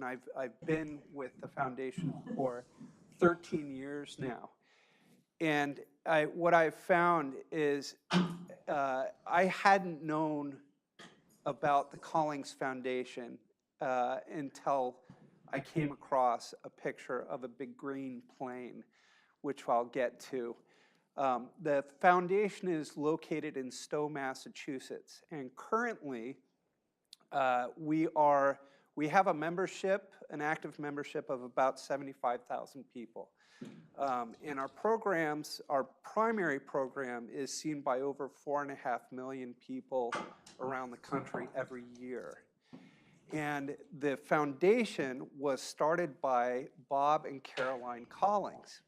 and I've been with the foundation for 13 years now. And what I've found is I hadn't known about the Collings Foundation until I came across a picture of a big green plane, which I'll get to. The foundation is located in Stowe, Massachusetts, and currently we have a membership, an active membership of about 75,000 people. And our programs, our primary program is seen by over 4.5 million people around the country every year. And the foundation was started by Bob and Caroline Collings.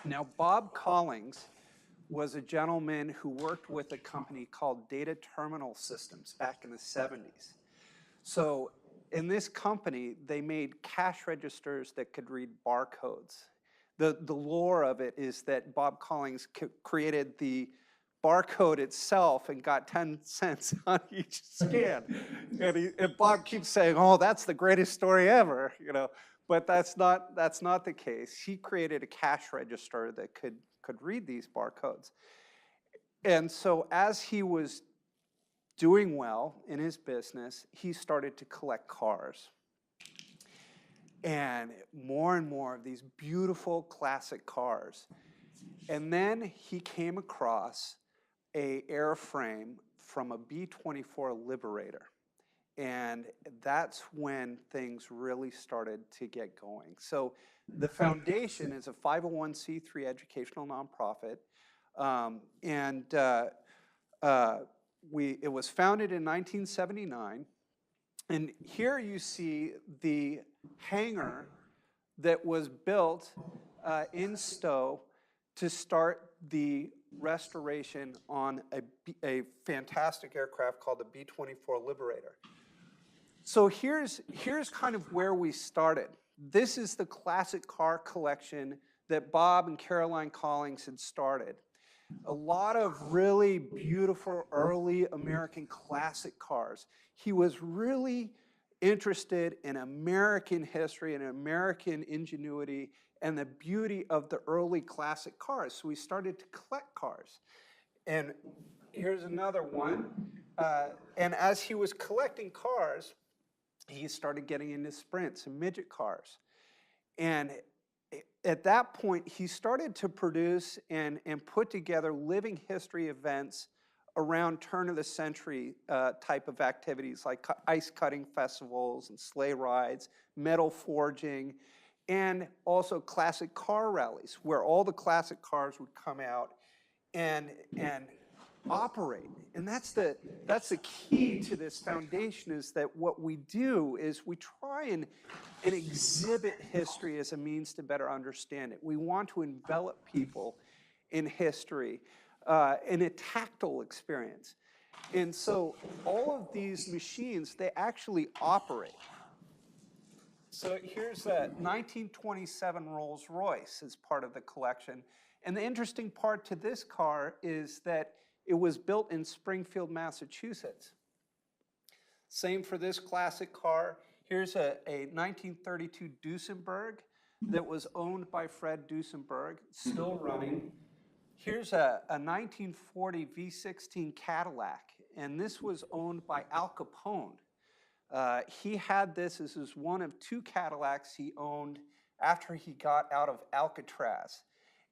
Now, Bob Collings was a gentleman who worked with a company called Data Terminal Systems back in the 70s. So in this company, they made cash registers that could read barcodes. The lore of it is that Bob Collings created the barcode itself and got 10 cents on each scan. And Bob keeps saying, oh, that's the greatest story ever, you know. But that's not the case. He created a cash register that could read these barcodes. And so as he was doing well in his business, he started to collect cars. And more of these beautiful classic cars. And then he came across an airframe from a B-24 Liberator. And that's when things really started to get going. So the foundation is a 501c3 educational nonprofit. It was founded in 1979. And here you see the hangar that was built in Stowe to start the restoration on a fantastic aircraft called the B-24 Liberator. So here's kind of where we started. This is the classic car collection that Bob and Caroline Collings had started. A lot of really beautiful early American classic cars. He was really interested in American history and American ingenuity and the beauty of the early classic cars. So we started to collect cars. And here's another one. And as he was collecting cars, he started getting into sprints and midget cars. And at that point, he started to produce and put together living history events around turn of the century type of activities like ice cutting festivals and sleigh rides, metal forging, and also classic car rallies where all the classic cars would come out and operate. And that's the key to this foundation, is that what we do is we try and exhibit history as a means to better understand it. We want to envelop people in history in a tactile experience. And so all of these machines, they actually operate. So here's a 1927 Rolls-Royce as part of the collection. And the interesting part to this car is that it was built in Springfield, Massachusetts. Same for this classic car. Here's a 1932 Duesenberg that was owned by Fred Duesenberg, still running. Here's a 1940 V16 Cadillac, and this was owned by Al Capone. He had this as one of two Cadillacs he owned after he got out of Alcatraz.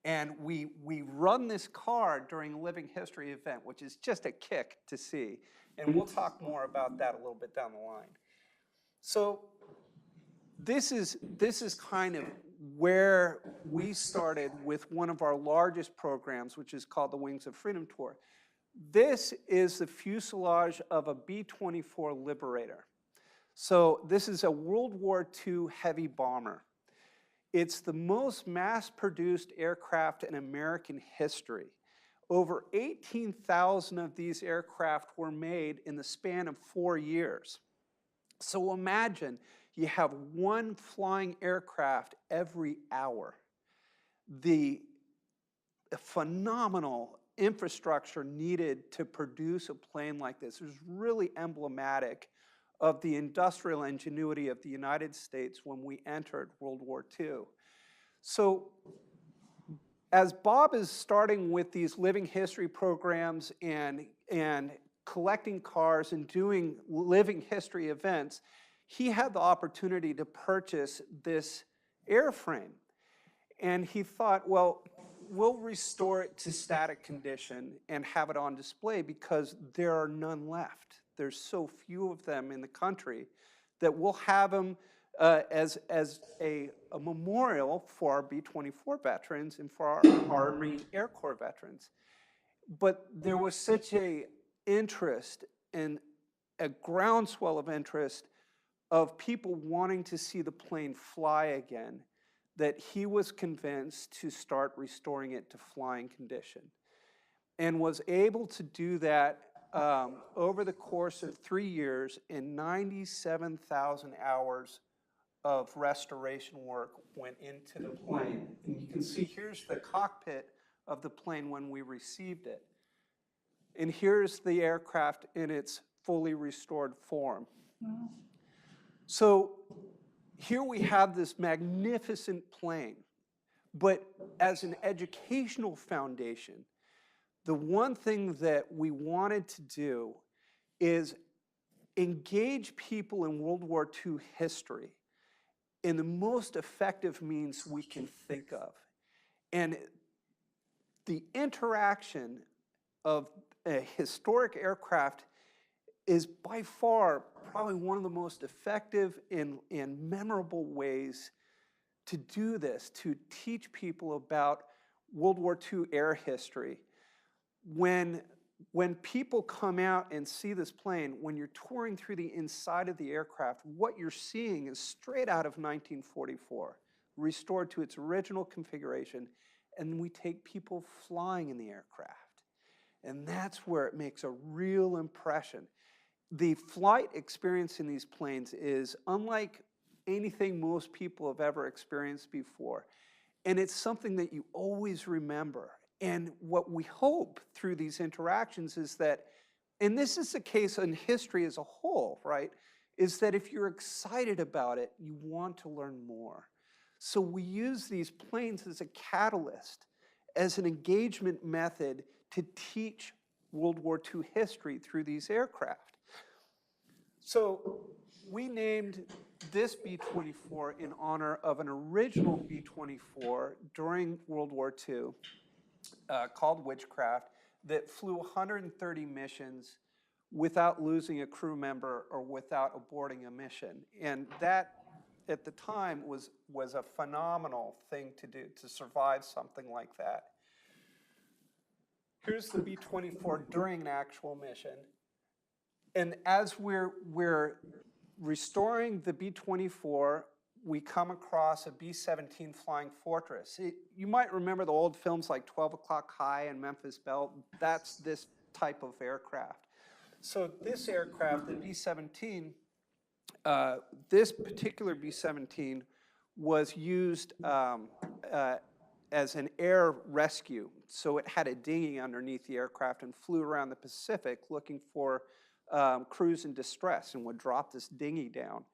And we run this car during a living history event, which is just a kick to see. And we'll talk more about that a little bit down the line. So this is kind of where we started with one of our largest programs, which is called the Wings of Freedom Tour. This is the fuselage of a B-24 Liberator. So this is a World War II heavy bomber. It's the most mass-produced aircraft in American history. Over 18,000 of these aircraft were made in the span of 4 years. So imagine you have one flying aircraft every hour. The phenomenal infrastructure needed to produce a plane like this is really emblematic of the industrial ingenuity of the United States when we entered World War II. So as Bob is starting with these living history programs and collecting cars and doing living history events, he had the opportunity to purchase this airframe. And he thought, well, we'll restore it to static condition and have it on display because there are none left. There's so few of them in the country that we'll have them as a memorial for our B-24 veterans and for our Army Air Corps veterans. But there was such a interest and a groundswell of interest of people wanting to see the plane fly again that he was convinced to start restoring it to flying condition, and was able to do that over the course of 3 years, and 97,000 hours of restoration work went into the plane. And you can see here's the cockpit of the plane when we received it. And here's the aircraft in its fully restored form. Wow. So here we have this magnificent plane, but as an educational foundation, the one thing that we wanted to do is engage people in World War II history in the most effective means we can think of. And the interaction of a historic aircraft is by far probably one of the most effective and memorable ways to do this, to teach people about World War II air history. When people come out and see this plane, when you're touring through the inside of the aircraft, what you're seeing is straight out of 1944, restored to its original configuration, and we take people flying in the aircraft. And that's where it makes a real impression. The flight experience in these planes is unlike anything most people have ever experienced before. And it's something that you always remember. And what we hope through these interactions is that, and this is the case in history as a whole, right, is that if you're excited about it, you want to learn more. So we use these planes as a catalyst, as an engagement method to teach World War II history through these aircraft. So we named this B-24 in honor of an original B-24 during World War II called Witchcraft that flew 130 missions without losing a crew member or without aborting a mission. And that, at the time, was a phenomenal thing to do, to survive something like that. Here's the B-24 during an actual mission. And as we're restoring the B-24, we come across a B-17 Flying Fortress. You might remember the old films like 12 O'Clock High and Memphis Belle. That's this type of aircraft. So this aircraft, the B-17, this particular B-17 was used as an air rescue. So it had a dinghy underneath the aircraft and flew around the Pacific looking for crews in distress and would drop this dinghy down.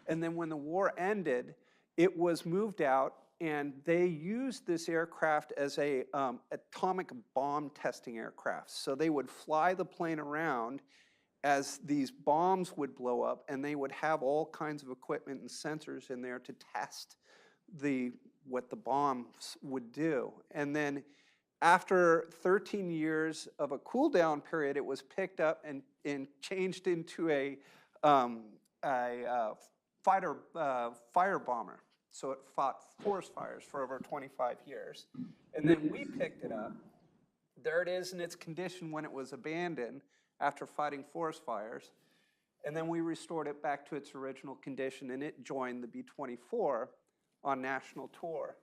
And then when the war ended, it was moved out, and they used this aircraft as a atomic bomb testing aircraft. So they would fly the plane around as these bombs would blow up, and they would have all kinds of equipment and sensors in there to test what the bombs would do. And then after 13 years of a cool down period, it was picked up and changed into a fire bomber. So it fought forest fires for over 25 years. And then we picked it up. There it is in its condition when it was abandoned after fighting forest fires. And then we restored it back to its original condition, and it joined the B-24 on national tour.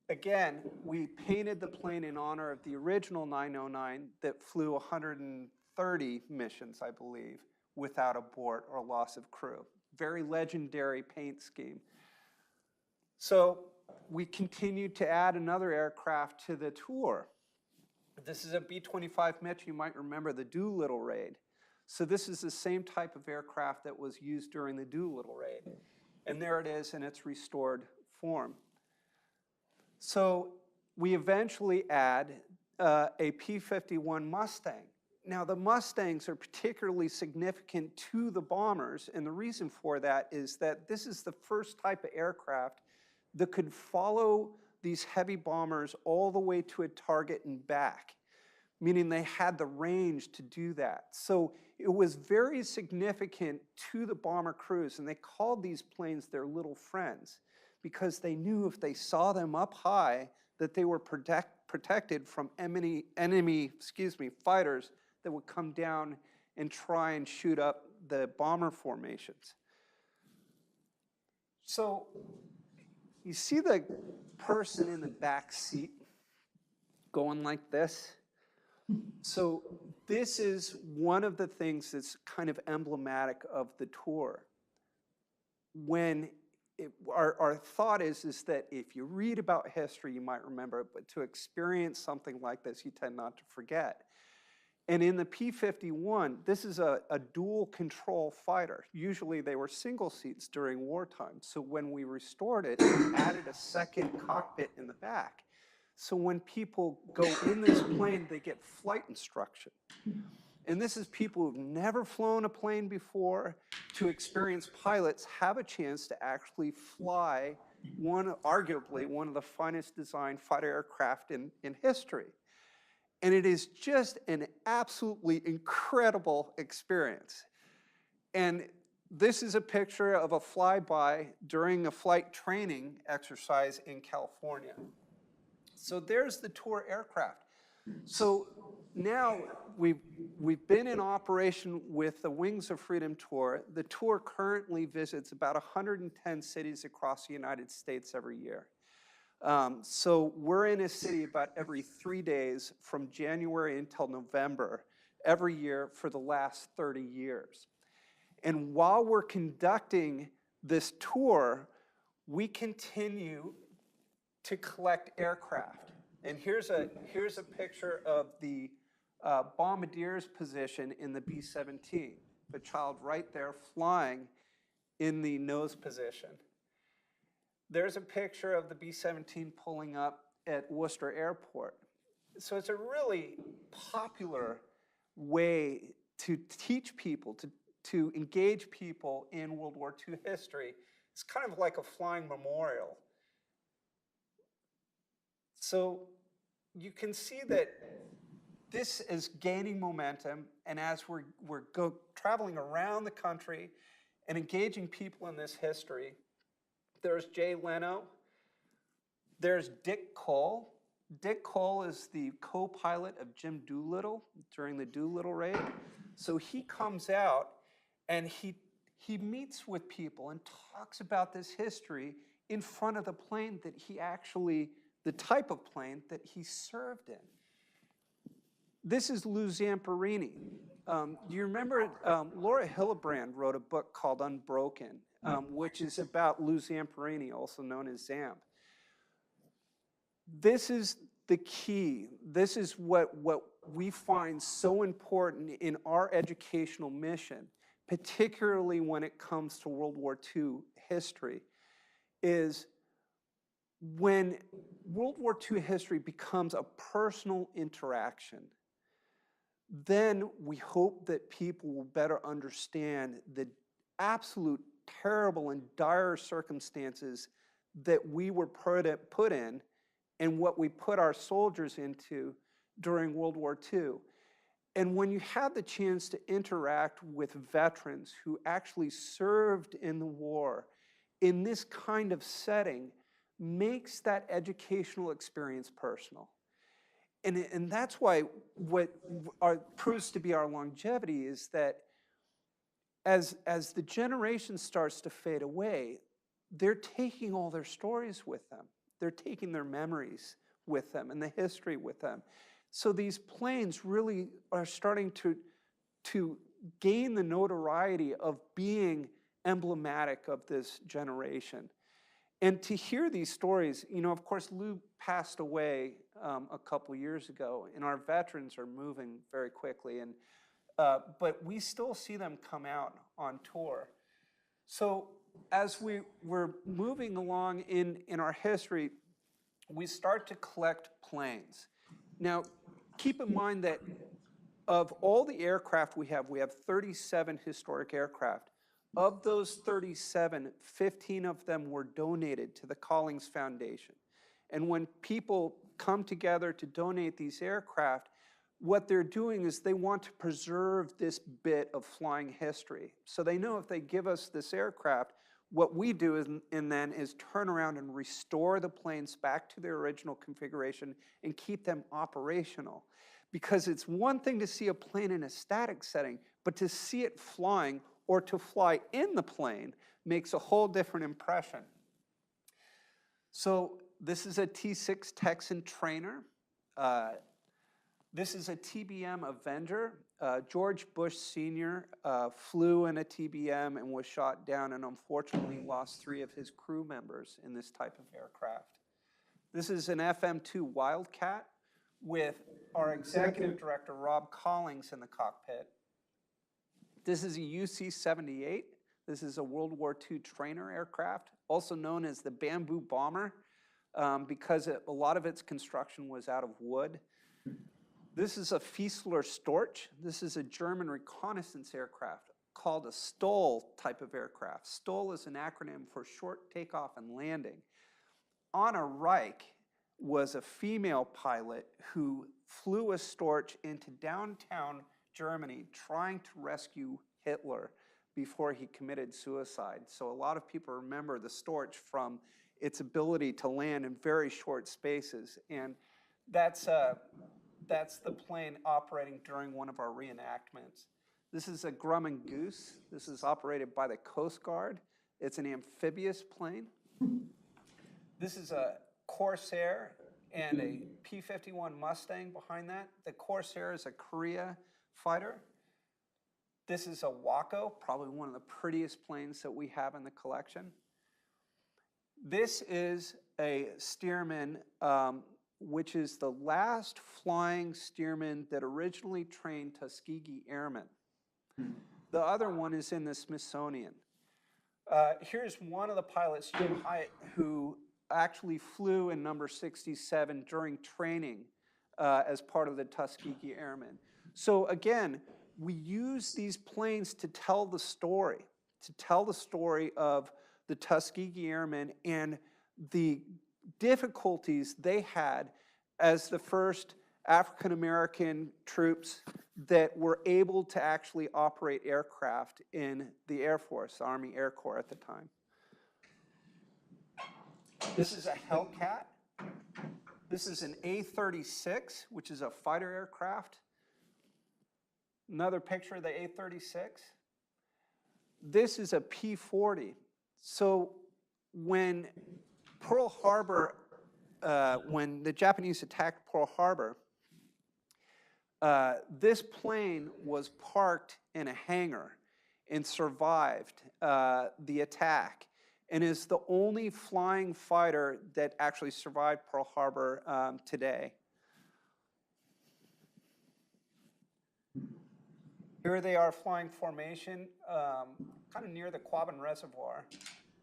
Again, we painted the plane in honor of the original 909 that flew 130 missions, I believe, without abort or loss of crew. Very legendary paint scheme. So we continued to add another aircraft to the tour. This is a B-25 Mitch. You might remember the Doolittle raid. So this is the same type of aircraft that was used during the Doolittle raid. And there it is in its restored form. So we eventually add a P-51 Mustang. Now, the Mustangs are particularly significant to the bombers, and the reason for that is that this is the first type of aircraft that could follow these heavy bombers all the way to a target and back, meaning they had the range to do that. So it was very significant to the bomber crews, and they called these planes their little friends because they knew if they saw them up high that they were protected from enemy fighters that would come down and try and shoot up the bomber formations. So you see the person in the back seat going like this? So this is one of the things that's kind of emblematic of the tour. When our thought is that if you read about history, you might remember it, but to experience something like this, you tend not to forget. And in the P-51, this is a dual control fighter. Usually they were single seats during wartime. So when we restored it, we added a second cockpit in the back. So when people go in this plane, they get flight instruction. And this is people who've never flown a plane before. To experienced pilots have a chance to actually fly arguably one of the finest designed fighter aircraft in history. And it is just an absolutely incredible experience. And this is a picture of a flyby during a flight training exercise in California. So there's the tour aircraft. So now we've been in operation with the Wings of Freedom tour. The tour currently visits about 110 cities across the United States every year. So we're in a city about every 3 days from January until November every year for the last 30 years. And while we're conducting this tour, we continue to collect aircraft. And here's a picture of the bombardier's position in the B-17, the child right there flying in the nose position. There's a picture of the B-17 pulling up at Worcester Airport. So it's a really popular way to teach people, to engage people in World War II history. It's kind of like a flying memorial. So you can see that this is gaining momentum, and as we're traveling around the country and engaging people in this history, there's Jay Leno, there's Dick Cole. Dick Cole is the co-pilot of Jim Doolittle during the Doolittle raid. So he comes out and he meets with people and talks about this history in front of the plane that the type of plane that he served in. This is Lou Zamperini. Do you remember Laura Hillebrand wrote a book called Unbroken, which is about Lou Zamperini, also known as Zamp. This is the key. This is what we find so important in our educational mission, particularly when it comes to World War II history, is when World War II history becomes a personal interaction, then we hope that people will better understand the absolute terrible and dire circumstances that we were put in and what we put our soldiers into during World War II. And when you have the chance to interact with veterans who actually served in the war in this kind of setting, makes that educational experience personal. And that's why what proves to be our longevity is that as the generation starts to fade away, they're taking all their stories with them. They're taking their memories with them and the history with them. So these planes really are starting to gain the notoriety of being emblematic of this generation. And to hear these stories, of course, Lou passed away a couple years ago, and our veterans are moving very quickly. And but we still see them come out on tour. So as we were moving along in our history, we start to collect planes. Now, keep in mind that of all the aircraft we have 37 historic aircraft. Of those 37, 15 of them were donated to the Collings Foundation. And when people come together to donate these aircraft, what they're doing is they want to preserve this bit of flying history. So they know if they give us this aircraft, what we do then is turn around and restore the planes back to their original configuration and keep them operational. Because it's one thing to see a plane in a static setting, but to see it flying or to fly in the plane makes a whole different impression. So this is a T6 Texan trainer. This is a TBM Avenger. George Bush Sr. Flew in a TBM and was shot down and unfortunately lost 3 of his crew members in this type of aircraft. This is an FM2 Wildcat with our executive director, Rob Collings, in the cockpit. This is a UC-78. This is a World War II trainer aircraft, also known as the Bamboo Bomber, because a lot of its construction was out of wood. This is a Fiesler Storch. This is a German reconnaissance aircraft called a STOL type of aircraft. STOL is an acronym for short takeoff and landing. Anna Reich was a female pilot who flew a Storch into downtown Germany trying to rescue Hitler before he committed suicide. So a lot of people remember the Storch from its ability to land in very short spaces. And that's the plane operating during one of our reenactments. This is a Grumman Goose. This is operated by the Coast Guard. It's an amphibious plane. This is a Corsair and a P-51 Mustang behind that. The Corsair is a Korea fighter. This is a Waco, probably one of the prettiest planes that we have in the collection. This is a Stearman, which is the last flying Stearman that originally trained Tuskegee Airmen. The other one is in the Smithsonian. Here's one of the pilots, Jim Hyatt, who actually flew in number 67 during training as part of the Tuskegee Airmen. So again, we use these planes to tell the story of the Tuskegee Airmen and the difficulties they had as the first African-American troops that were able to actually operate aircraft in the Air Force, the Army Air Corps at the time. This is a Hellcat. This is an A-36, which is a fighter aircraft. Another picture of the A-36. This is a P-40. So when Pearl Harbor, when the Japanese attacked Pearl Harbor, this plane was parked in a hangar and survived the attack, and is the only flying fighter that actually survived Pearl Harbor today. Here they are flying formation, kind of near the Quabbin Reservoir.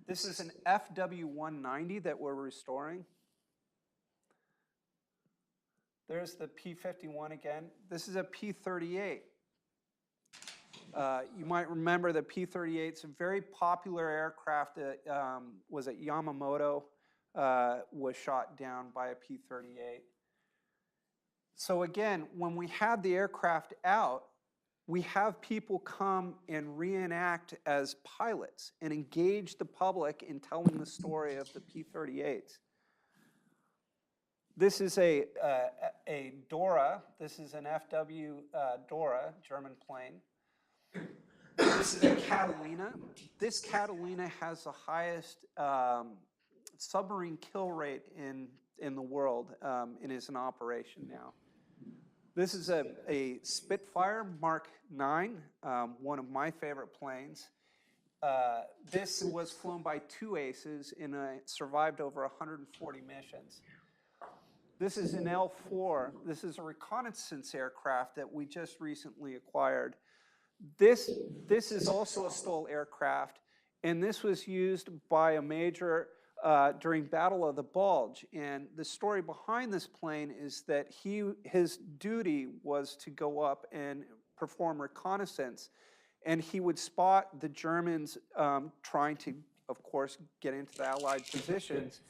This is an FW-190 that we're restoring. There's the P-51 again. This is a P-38. You might remember the P-38 is a very popular aircraft that was at Yamamoto, was shot down by a P-38. So again, when we have the aircraft out, we have people come and reenact as pilots and engage the public in telling the story of the P-38s. This is a Dora. This is an FW Dora, German plane. This is a Catalina. This Catalina has the highest submarine kill rate in the world and is in operation now. This is a Spitfire Mark 9, one of my favorite planes. This was flown by 2 aces and survived over 140 missions. This is an L4. This is a reconnaissance aircraft that we just recently acquired. This is also a STOL aircraft, and this was used by a major during Battle of the Bulge. And the story behind this plane is that his duty was to go up and perform reconnaissance, and he would spot the Germans trying to, of course, get into the Allied positions,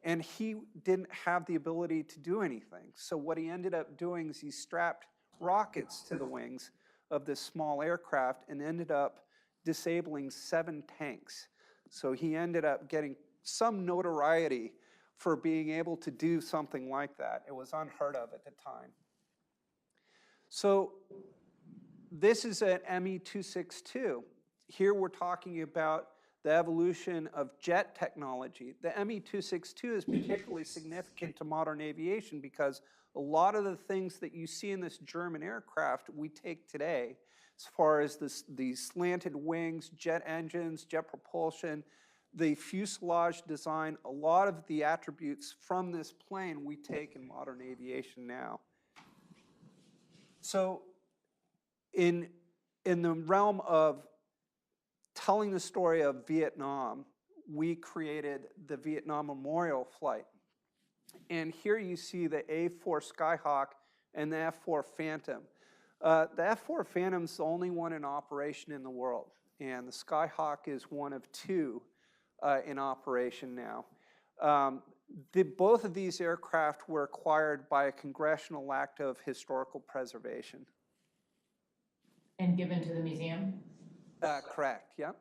and he didn't have the ability to do anything. So what he ended up doing is he strapped rockets to the wings of this small aircraft and ended up disabling 7 tanks. So he ended up getting some notoriety for being able to do something like that. It was unheard of at the time. So this is an ME-262. Here we're talking about the evolution of jet technology. The ME-262 is particularly significant to modern aviation because a lot of the things that you see in this German aircraft we take today, as far as these slanted wings, jet engines, jet propulsion, the fuselage design, a lot of the attributes from this plane we take in modern aviation now. So in the realm of telling the story of Vietnam, we created the Vietnam Memorial Flight. And here you see the A4 Skyhawk and the F4 Phantom. The F4 Phantom is the only one in operation in the world, and the Skyhawk is one of 2 in operation now. Both of these aircraft were acquired by a congressional act of historical preservation. And given to the museum? Correct, yeah.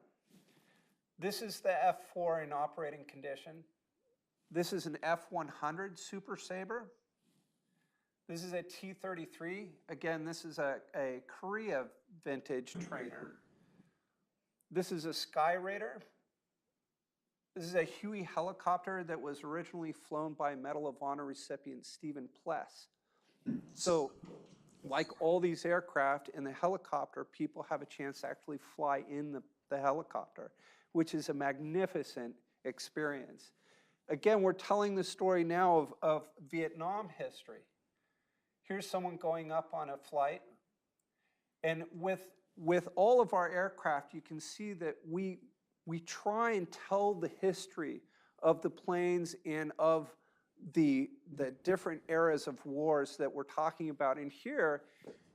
This is the F4 in operating condition. This is an F100 Super Sabre. This is a T-33. Again, this is a Korea vintage trainer. This is a Sky Raider. This is a Huey helicopter that was originally flown by Medal of Honor recipient Stephen Pless. So, like all these aircraft, in the helicopter, people have a chance to actually fly in the helicopter, which is a magnificent experience. Again, we're telling the story now of Vietnam history. Here's someone going up on a flight. And with all of our aircraft, you can see that we try and tell the history of the planes and of the different eras of wars that we're talking about. And here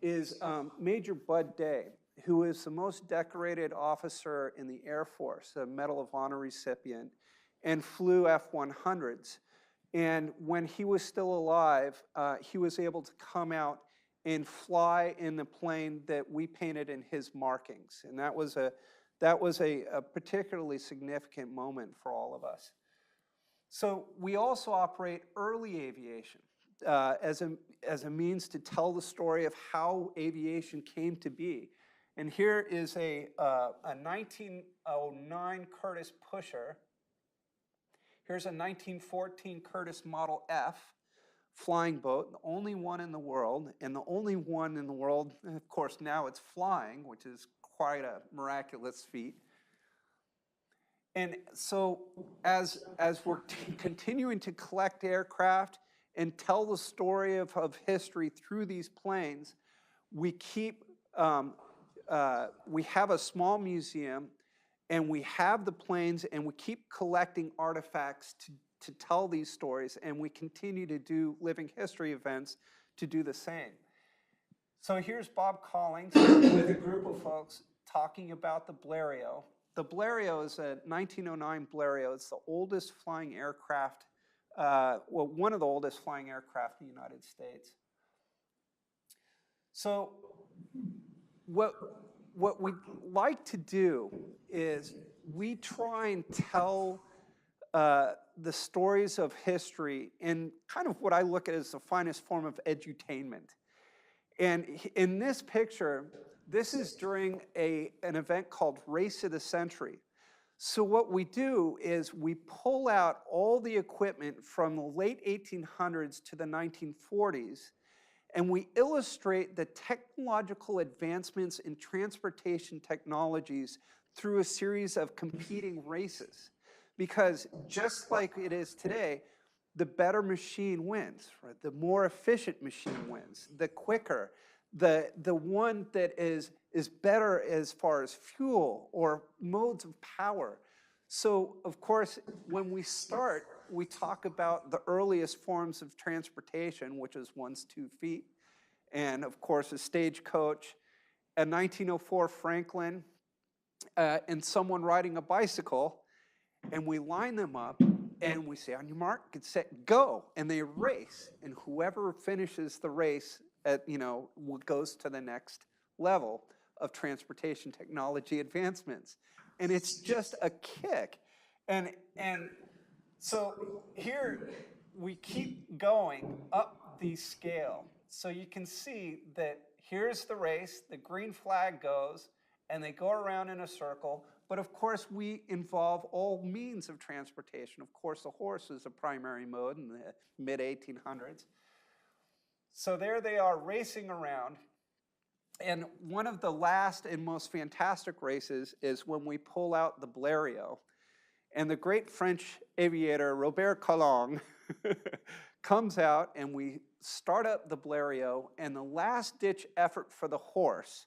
is Major Bud Day, who is the most decorated officer in the Air Force, a Medal of Honor recipient, and flew F-100s. And when he was still alive, he was able to come out and fly in the plane that we painted in his markings. And that was a particularly significant moment for all of us. So we also operate early aviation as a means to tell the story of how aviation came to be. And here is a 1909 Curtiss Pusher. Here's a 1914 Curtiss Model F flying boat, the only one in the world, and the only one in the world, and of course now it's flying, which is quite a miraculous feat. And so as we're continuing to collect aircraft and tell the story of history through these planes, we have a small museum, and we have the planes, and we keep collecting artifacts to tell these stories, and we continue to do living history events to do the same. So here's Bob Collings with a group of folks talking about the Blériot. The Blériot is a 1909 Blériot. It's the oldest flying aircraft, one of the oldest flying aircraft in the United States. So what we like to do is we try and tell the stories of history in kind of what I look at as the finest form of edutainment. And in this picture, this is during an event called Race of the Century. So what we do is we pull out all the equipment from the late 1800s to the 1940s, and we illustrate the technological advancements in transportation technologies through a series of competing races. Because just like it is today, the better machine wins, right? The more efficient machine wins, the quicker, the one that is better as far as fuel or modes of power. So, of course, when we start, we talk about the earliest forms of transportation, which is 1's 2 feet, and of course, a stagecoach, a 1904 Franklin, and someone riding a bicycle, and we line them up, and we say, on your mark, get set, go, and they race, and whoever finishes the race goes to the next level of transportation technology advancements. And it's just a kick. And so here we keep going up the scale. So you can see that here's the race, the green flag goes, and they go around in a circle. But of course, we involve all means of transportation. Of course, the horse is a primary mode in the mid-1800s. So there they are racing around. And one of the last and most fantastic races is when we pull out the Blériot. And the great French aviator, Robert Collings, comes out, and we start up the Blériot, and the last-ditch effort for the horse.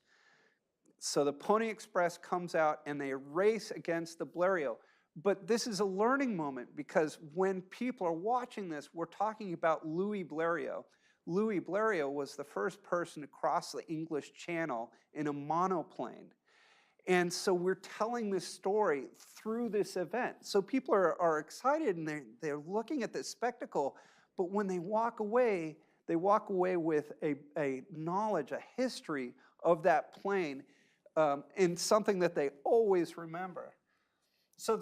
So the Pony Express comes out, and they race against the Blériot. But this is a learning moment, because when people are watching this, we're talking about Louis Blériot. Louis Blériot was the first person to cross the English Channel in a monoplane. And so we're telling this story through this event. So people are excited, and they're looking at this spectacle, but when they walk away with a knowledge, a history of that plane, and something that they always remember. So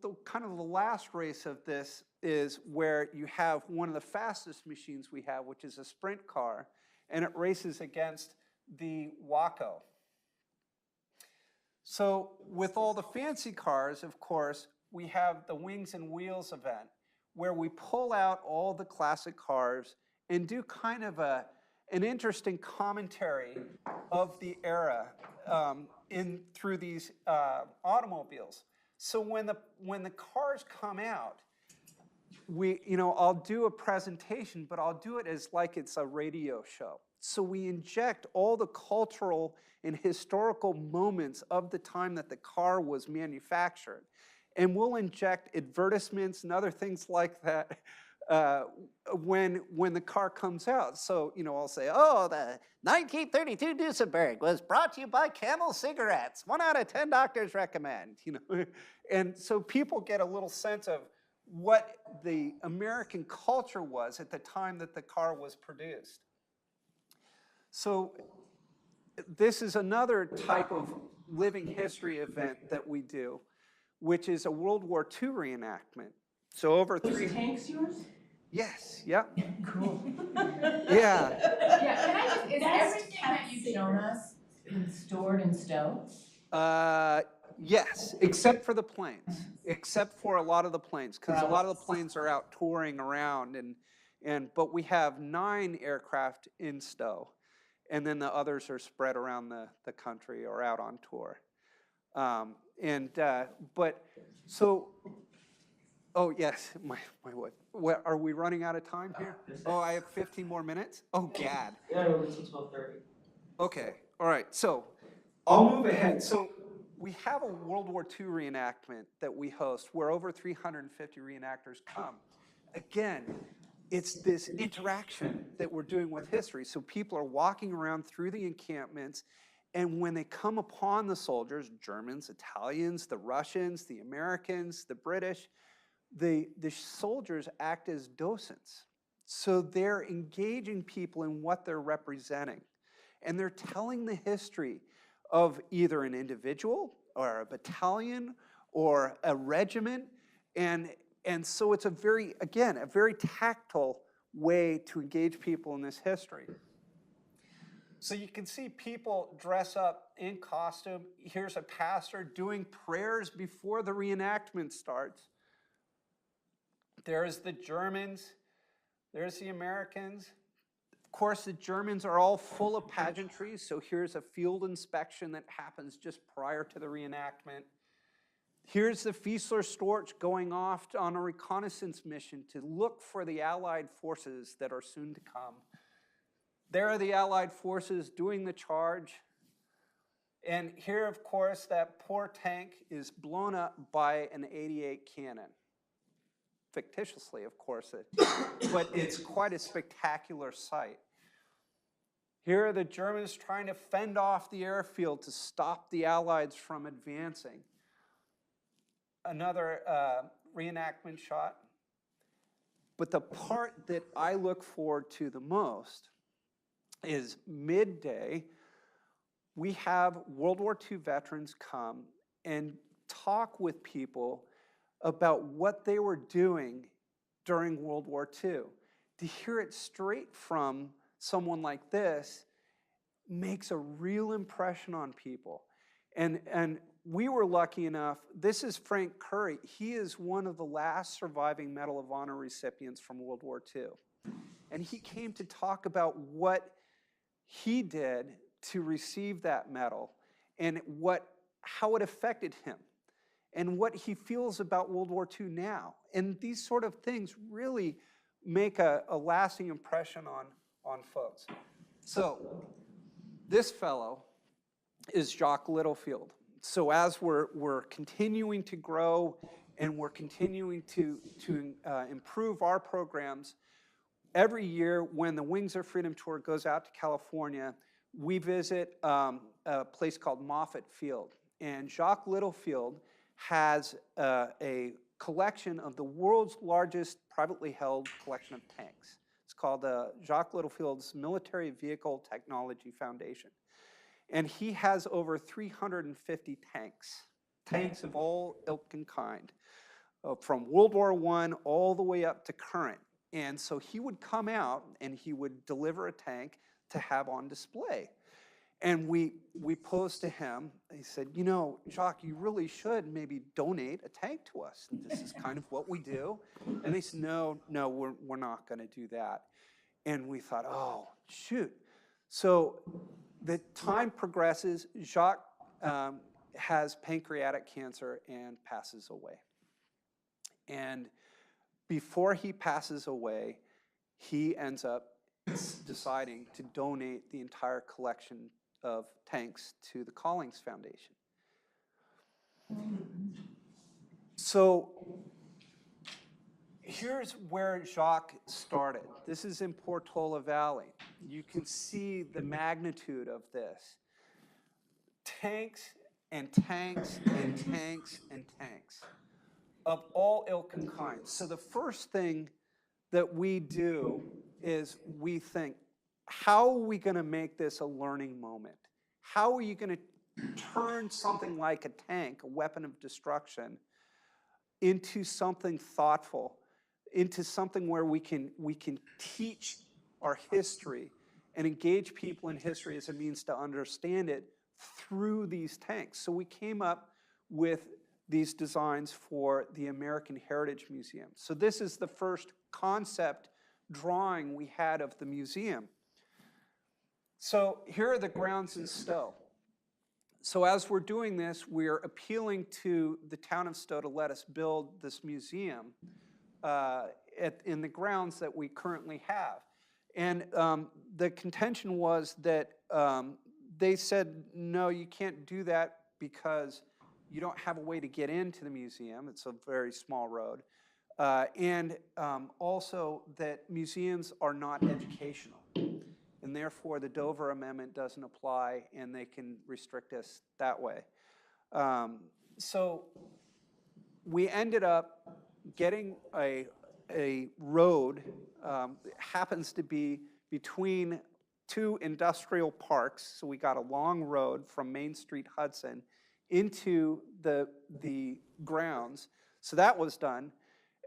the kind of the last race of this is where you have one of the fastest machines we have, which is a sprint car, and it races against the Waco. So with all the fancy cars, of course, we have the Wings and Wheels event, where we pull out all the classic cars and do kind of an interesting commentary of the era through these automobiles. So when the cars come out, I'll do a presentation, but I'll do it as like it's a radio show. So we inject all the cultural and historical moments of the time that the car was manufactured. And we'll inject advertisements and other things like that when the car comes out. So, I'll say, oh, the 1932 Duesenberg was brought to you by Camel cigarettes. 1 out of 10 doctors recommend, And so people get a little sense of what the American culture was at the time that the car was produced. So this is another type of living history event that we do, which is a World War II reenactment. So over Those tanks yours? Yes, yep. Cool. Yeah. Yeah, can I just, is everything that you've shown us stored in Stowe? Yes, except for the planes, except for a lot of the planes, because a lot of the planes are out touring around, but we have 9 aircraft in Stowe, and then the others are spread around the country or out on tour. Oh yes, my wife. What, are we running out of time here? Oh, I have 15 more minutes? Oh, gad. Yeah, we're until 12:30. Okay, all right, so I'll move ahead. So we have a World War II reenactment that we host where over 350 reenactors come. Again, it's this interaction that we're doing with history. So people are walking around through the encampments, and when they come upon the soldiers, Germans, Italians, the Russians, the Americans, the British, the soldiers act as docents. So they're engaging people in what they're representing. And they're telling the history of either an individual or a battalion or a regiment. And so it's a very tactile way to engage people in this history. So you can see people dress up in costume. Here's a pastor doing prayers before the reenactment starts. There's the Germans. There's the Americans. Of course, the Germans are all full of pageantry, so here's a field inspection that happens just prior to the reenactment. Here's the Fieseler Storch going off on a reconnaissance mission to look for the Allied forces that are soon to come. There are the Allied forces doing the charge. And here, of course, that poor tank is blown up by an 88 cannon. Fictitiously, of course, but it's quite a spectacular sight. Here are the Germans trying to fend off the airfield to stop the Allies from advancing. Another reenactment shot. But the part that I look forward to the most is midday. We have World War II veterans come and talk with people about what they were doing during World War II. To hear it straight from someone like this makes a real impression on people. And we were lucky enough, this is Frank Curry. He is one of the last surviving Medal of Honor recipients from World War II. And he came to talk about what he did to receive that medal and how it affected him and what he feels about World War II now. And these sort of things really make a lasting impression on folks. So this fellow is Jacques Littlefield. So as we're continuing to grow and we're continuing to improve our programs, every year when the Wings of Freedom Tour goes out to California, we visit a place called Moffett Field. And Jacques Littlefield has a collection of the world's largest privately held collection of tanks. It's called Jacques Littlefield's Military Vehicle Technology Foundation. And he has over 350 tanks of all ilk and kind, from World War I all the way up to current. And so he would come out and he would deliver a tank to have on display. And we posed to him, he said, you know, Jacques, you really should maybe donate a tank to us. This is kind of what we do. And they said, no, we're not going to do that. And we thought, oh, shoot. So the time progresses. Jacques has pancreatic cancer and passes away. And before he passes away, he ends up deciding to donate the entire collection of tanks to the Collings Foundation. So here's where Jacques started. This is in Portola Valley. You can see the magnitude of this. Tanks and tanks and tanks and tanks of all ilk and kinds. So the first thing that we do is we think, how are we going to make this a learning moment? How are you going to turn something like a tank, a weapon of destruction, into something thoughtful, into something where we can teach our history and engage people in history as a means to understand it through these tanks? So we came up with these designs for the American Heritage Museum. So this is the first concept drawing we had of the museum. So here are the grounds in Stowe. So as we're doing this, we're appealing to the town of Stowe to let us build this museum in the grounds that we currently have. And the contention was that they said, no, you can't do that because you don't have a way to get into the museum. It's a very small road. And also that museums are not educational. And therefore, the Dover Amendment doesn't apply, and they can restrict us that way. So we ended up getting a road, happens to be between two industrial parks. So we got a long road from Main Street Hudson into the grounds. So that was done.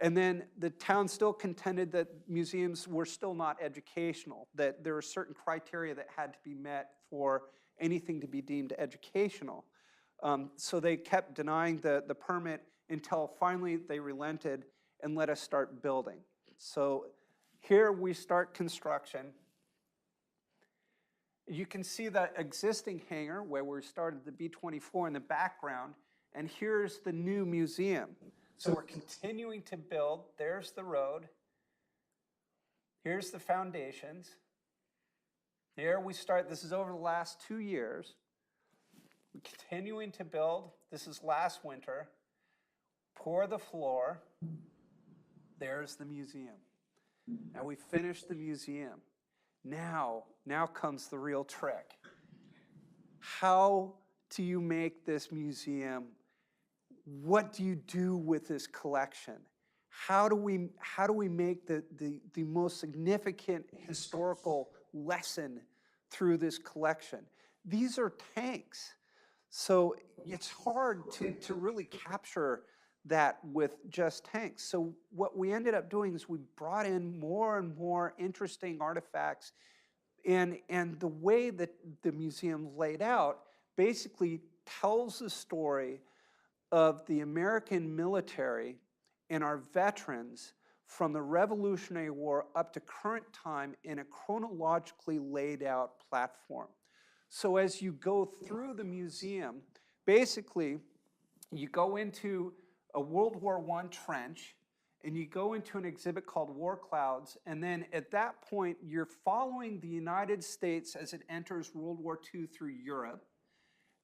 And then the town still contended that museums were still not educational, that there were certain criteria that had to be met for anything to be deemed educational. So they kept denying the permit until finally they relented and let us start building. So here we start construction. You can see the existing hangar where we started the B-24 in the background, and here's the new museum. So we're continuing to build. There's the road. Here's the foundations. Here we start. This is over the last 2 years. We're continuing to build. This is last winter. Pour the floor. There's the museum. Now we finished the museum. Now comes the real trick. How do you make this museum? What do you do with this collection? How do we make the most significant historical lesson through this collection? These are tanks. So it's hard to really capture that with just tanks. So what we ended up doing is we brought in more and more interesting artifacts, and the way that the museum's laid out basically tells the story of the American military and our veterans from the Revolutionary War up to current time in a chronologically laid out platform. So as you go through the museum, basically you go into a World War I trench, and you go into an exhibit called War Clouds, and then at that point, you're following the United States as it enters World War II through Europe,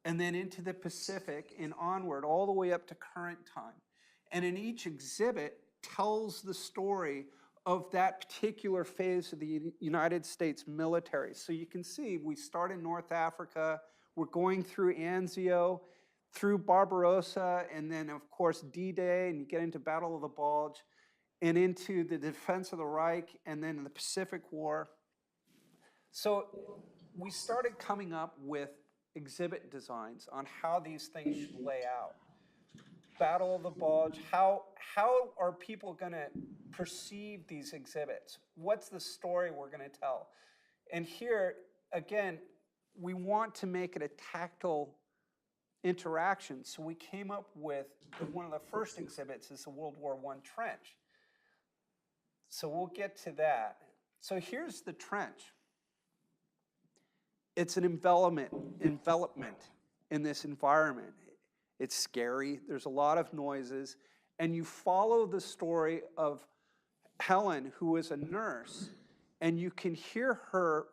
and then into the Pacific and onward, all the way up to current time. And in each exhibit tells the story of that particular phase of the United States military. So you can see we start in North Africa, we're going through Anzio, through Barbarossa, and then of course D-Day, and you get into Battle of the Bulge, and into the defense of the Reich, and then the Pacific War. So we started coming up with exhibit designs on how these things should lay out. Battle of the Bulge, how are people gonna perceive these exhibits? What's the story we're gonna tell? And here, again, we want to make it a tactile interaction. So we came up with one of the first exhibits is the World War I trench. So we'll get to that. So here's the trench. It's an envelopment in this environment. It's scary, there's a lot of noises, and you follow the story of Helen, who is a nurse, and you can hear her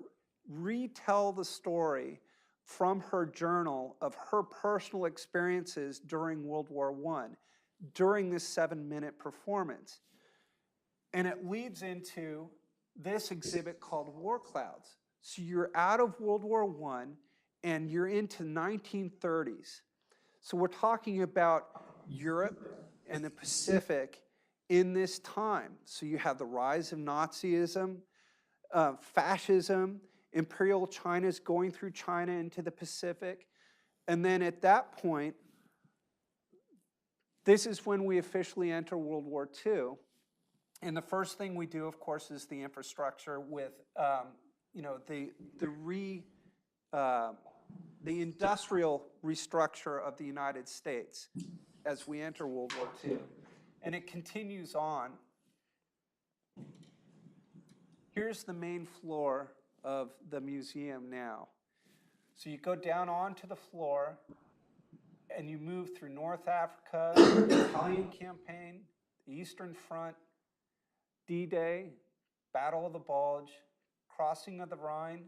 retell the story from her journal of her personal experiences during World War I, during this 7-minute performance. And it leads into this exhibit called War Clouds. So you're out of World War I and you're into 1930s. So we're talking about Europe and the Pacific in this time. So you have the rise of Nazism, fascism, Imperial China's going through China into the Pacific. And then at that point, this is when we officially enter World War II. And the first thing we do, of course, is the infrastructure with the industrial restructure of the United States as we enter World War II. And it continues on. Here's the main floor of the museum now. So you go down onto the floor and you move through North Africa, the Italian campaign, the Eastern Front, D-Day, Battle of the Bulge, crossing of the Rhine,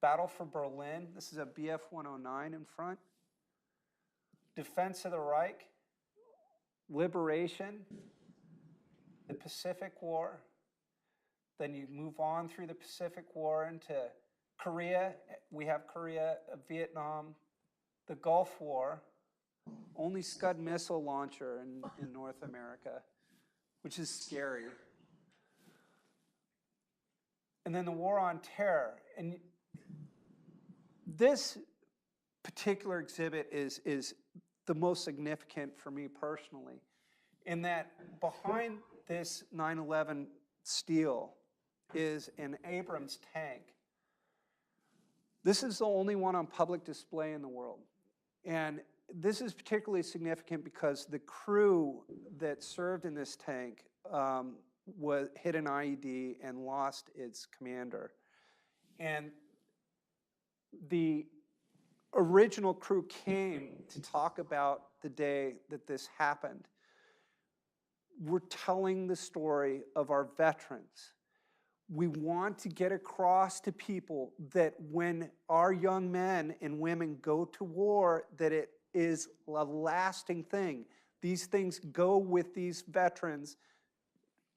Battle for Berlin. This is a Bf-109 in front. Defense of the Reich, liberation, the Pacific War. Then you move on through the Pacific War into Korea. We have Korea, Vietnam, the Gulf War, only Scud missile launcher in North America, which is scary. And then the War on Terror. And this particular exhibit is the most significant for me personally, in that behind this 9/11 steel is an Abrams tank. This is the only one on public display in the world. And this is particularly significant because the crew that served in this tank hit an IED and lost its commander. And the original crew came to talk about the day that this happened. We're telling the story of our veterans. We want to get across to people that when our young men and women go to war, that it is a lasting thing. These things go with these veterans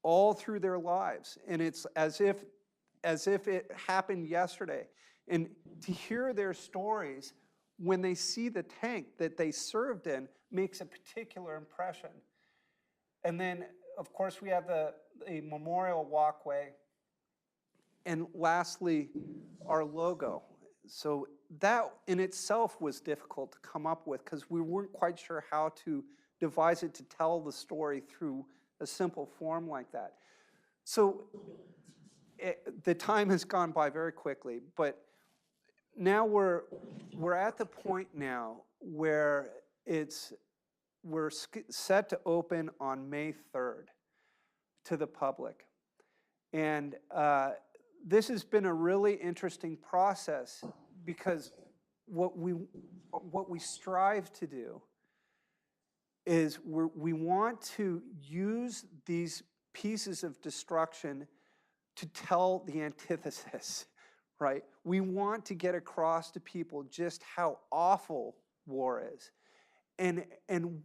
all through their lives. And it's as if it happened yesterday. And to hear their stories when they see the tank that they served in makes a particular impression. And then, of course, we have the memorial walkway. And lastly, our logo. So that in itself was difficult to come up with because we weren't quite sure how to devise it to tell the story through a simple form like that. So the time has gone by very quickly, but now we're at the point now where we're set to open on May 3rd to the public. And this has been a really interesting process because what we strive to do is we want to use these pieces of destruction to tell the antithesis, right? We want to get across to people just how awful war is and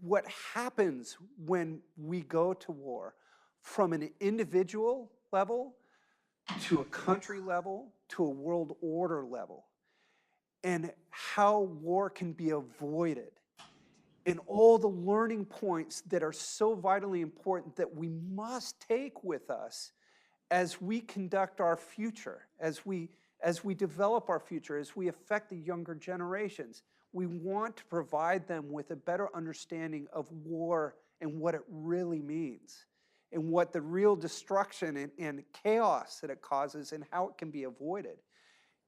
what happens when we go to war from an individual level to a country level to a world order level, and how war can be avoided, and all the learning points that are so vitally important that we must take with us as we conduct our future, as we develop our future, as we affect the younger generations. We want to provide them with a better understanding of war and what it really means, and what the real destruction and chaos that it causes and how it can be avoided.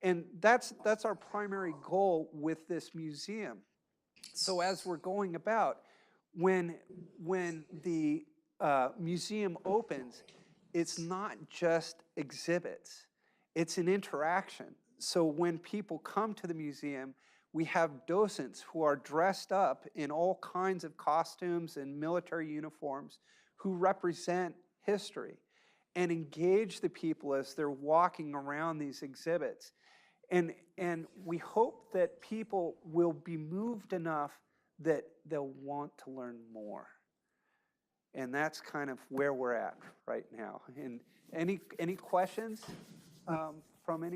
And that's our primary goal with this museum. So as we're going about, when the museum opens, it's not just exhibits, it's an interaction. So when people come to the museum, we have docents who are dressed up in all kinds of costumes and military uniforms who represent history and engage the people as they're walking around these exhibits. And we hope that people will be moved enough that they'll want to learn more. And that's kind of where we're at right now. And any questions from anyone?